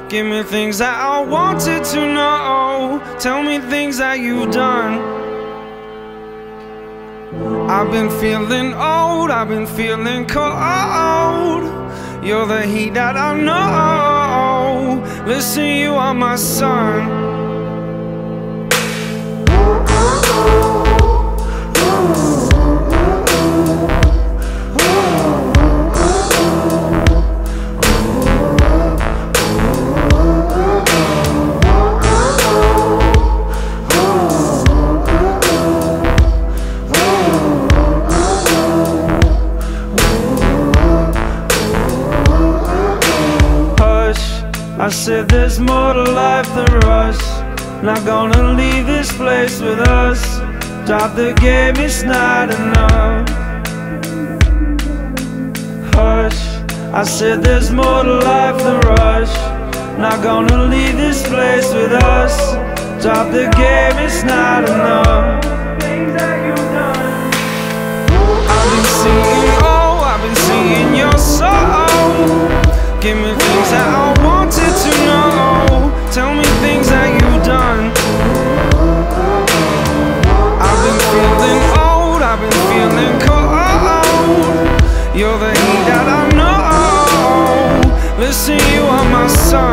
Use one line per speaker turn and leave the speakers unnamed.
Give me things that I wanted to know. Tell me things that you've done. I've been feeling old, I've been feeling cold. You're the heat that I know. Listen, you are my sun. I said there's more to life than rush. Not gonna leave this place with us. Drop the game, it's not enough. Hush, I said there's more to life than rush. Not gonna leave this place with us. Drop the game, it's not enough. I've been singing, oh, I've been singing your song. Give me things that I wanted to know. Tell me things that you've done. I've been feeling old, I've been feeling cold. You're the heat that I know. Listen, you are my sun.